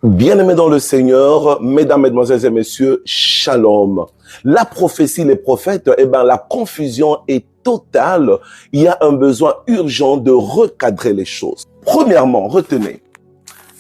Bien-aimés dans le Seigneur, mesdames, mesdemoiselles et messieurs, shalom. La prophétie, les prophètes, la confusion est totale. Il y a un besoin urgent de recadrer les choses. Premièrement, retenez,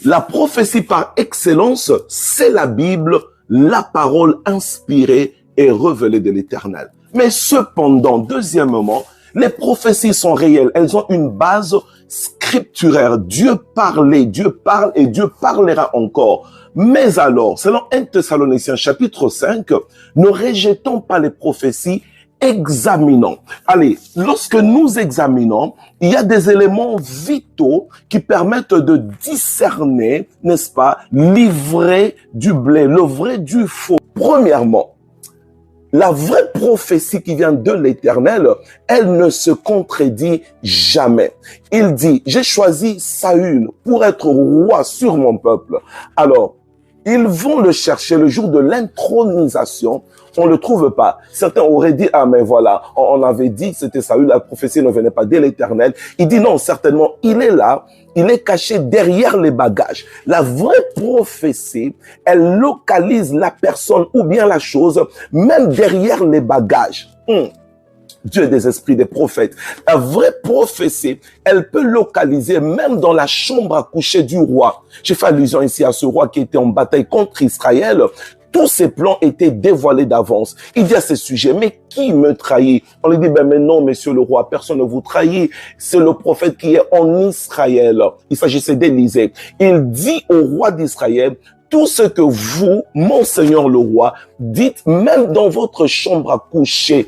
la prophétie par excellence, c'est la Bible, la parole inspirée et révélée de l'Éternel. Mais cependant, deuxièmement, les prophéties sont réelles. Elles ont une base scripturaire. Dieu parlait, Dieu parle et Dieu parlera encore. Mais alors, selon 1 Thessaloniciens chapitre 5, ne rejetons pas les prophéties, examinons. Allez, lorsque nous examinons, il y a des éléments vitaux qui permettent de discerner, n'est-ce pas, l'ivraie du blé, le vrai du faux. Premièrement, la vraie prophétie qui vient de l'Éternel, elle ne se contredit jamais. Il dit, j'ai choisi Saül pour être roi sur mon peuple. Alors, ils vont le chercher le jour de l'intronisation. On ne le trouve pas. Certains auraient dit, ah mais voilà, on avait dit que c'était Saül, la prophétie ne venait pas de l'Éternel. Il dit non, certainement, il est là, il est caché derrière les bagages. La vraie prophétie, elle localise la personne ou bien la chose, même derrière les bagages. Dieu des esprits des prophètes. La vraie prophétie, elle peut localiser même dans la chambre à coucher du roi. J'ai fait allusion ici à ce roi qui était en bataille contre Israël. Tous ses plans étaient dévoilés d'avance. Il dit à ce sujet, mais qui me trahit? On lui dit, mais non, monsieur le roi, personne ne vous trahit. C'est le prophète qui est en Israël. Il s'agissait d'Élisée. Il dit au roi d'Israël, tout ce que vous, mon Seigneur le roi, dites même dans votre chambre à coucher.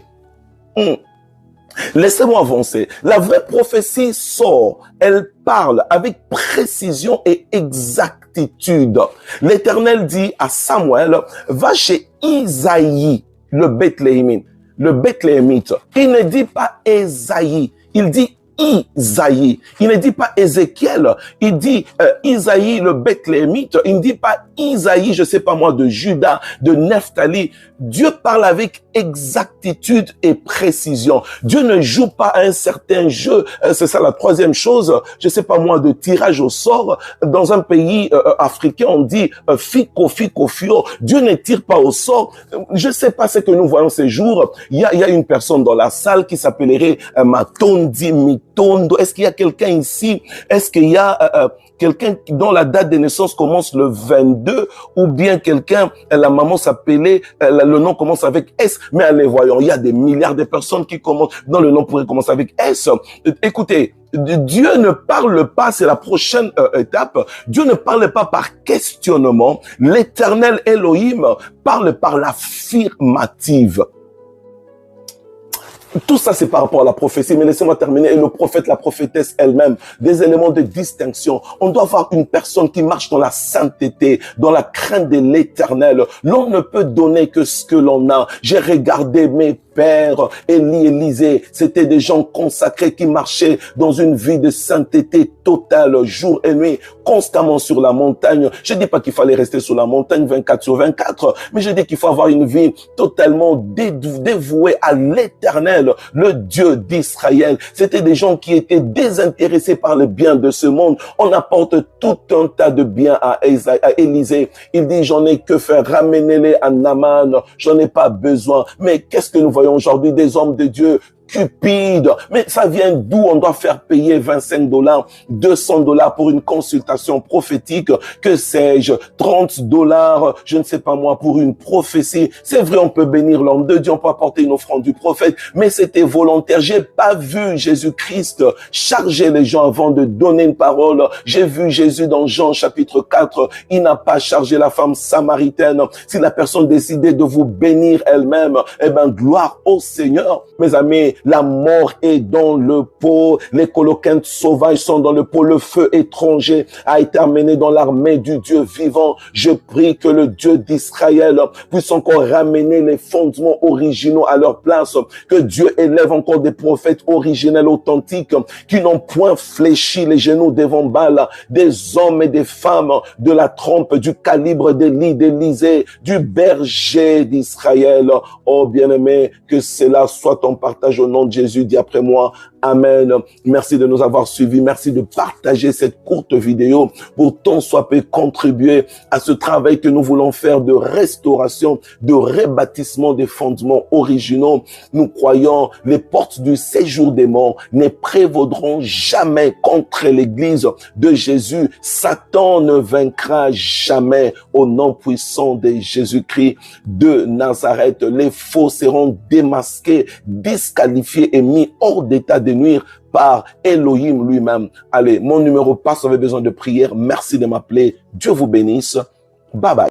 Laissez-moi avancer. La vraie prophétie sort. Elle parle avec précision et exactitude. L'Éternel dit à Samuel, va chez Isaïe, le Bethléemite. Le Bethléemite. Il ne dit pas Esaïe. Il dit Isaïe. Il ne dit pas Ézéchiel. Il dit Isaïe, le Bethléemite. Il ne dit pas Isaïe, je sais pas moi, de Juda, de Nephtali. Dieu parle avec exactitude et précision. Dieu ne joue pas à un certain jeu. C'est ça la troisième chose. Je sais pas moi, de tirage au sort. Dans un pays africain, on dit fico, fico, fio. Dieu ne tire pas au sort. Je sais pas ce que nous voyons ces jours. Il y a une personne dans la salle qui s'appellerait Matondi Mitondo. Est-ce qu'il y a quelqu'un ici? Est-ce qu'il y a quelqu'un dont la date de naissance commence le 22 ou bien quelqu'un, la maman s'appelait, le nom commence avec S. Mais allez, voyons, il y a des milliards de personnes qui commencent, dont le nom pourrait commencer avec S. Écoutez, Dieu ne parle pas, c'est la prochaine étape. Dieu ne parle pas par questionnement. L'Éternel Elohim parle par l'affirmative. Tout ça, c'est par rapport à la prophétie. Mais laissez-moi terminer. Et le prophète, la prophétesse elle-même, des éléments de distinction. On doit avoir une personne qui marche dans la sainteté, dans la crainte de l'Éternel. L'on ne peut donner que ce que l'on a. J'ai regardé mes pères, Élie, Élisée. C'était des gens consacrés qui marchaient dans une vie de sainteté totale, jour et nuit, constamment sur la montagne. Je dis pas qu'il fallait rester sur la montagne 24/24, mais je dis qu'il faut avoir une vie totalement dévouée à l'Éternel, le Dieu d'Israël. C'était des gens qui étaient désintéressés par le bien de ce monde. On apporte tout un tas de biens à Élisée. Il dit, j'en ai que faire, ramenez-les à Naaman, j'en ai pas besoin. Mais qu'est-ce que nous voyons aujourd'hui? Des hommes de Dieu cupide. Mais ça vient d'où? On doit faire payer $25, $200 pour une consultation prophétique, que sais-je, $30, je ne sais pas moi, pour une prophétie. C'est vrai, on peut bénir l'homme de Dieu, on peut apporter une offrande du prophète, mais c'était volontaire. J'ai pas vu Jésus-Christ charger les gens avant de donner une parole. J'ai vu Jésus dans Jean chapitre 4, il n'a pas chargé la femme samaritaine. Si la personne décidait de vous bénir elle-même, gloire au Seigneur. Mes amis, la mort est dans le pot, les coloquintes sauvages sont dans le pot, le feu étranger a été amené dans l'armée du Dieu vivant. Je prie que le Dieu d'Israël puisse encore ramener les fondements originaux à leur place, que Dieu élève encore des prophètes originels, authentiques, qui n'ont point fléchi les genoux devant Baal, des hommes et des femmes de la trempe, du calibre d'Élie, d'Élisée, du berger d'Israël. Oh bien-aimé, que cela soit ton partage au nom de Jésus, dis après moi, Amen. Merci de nous avoir suivis. Merci de partager cette courte vidéo pour tant soit peu contribuer à ce travail que nous voulons faire de restauration, de rebâtissement des fondements originaux. Nous croyons, les portes du séjour des morts ne prévaudront jamais contre l'Église de Jésus. Satan ne vaincra jamais au nom puissant de Jésus-Christ de Nazareth. Les faux seront démasqués, disqualifiés et mis hors d'état de nuire par Elohim lui-même. Allez, mon numéro passe, vous avez besoin de prière. Merci de m'appeler. Dieu vous bénisse. Bye bye.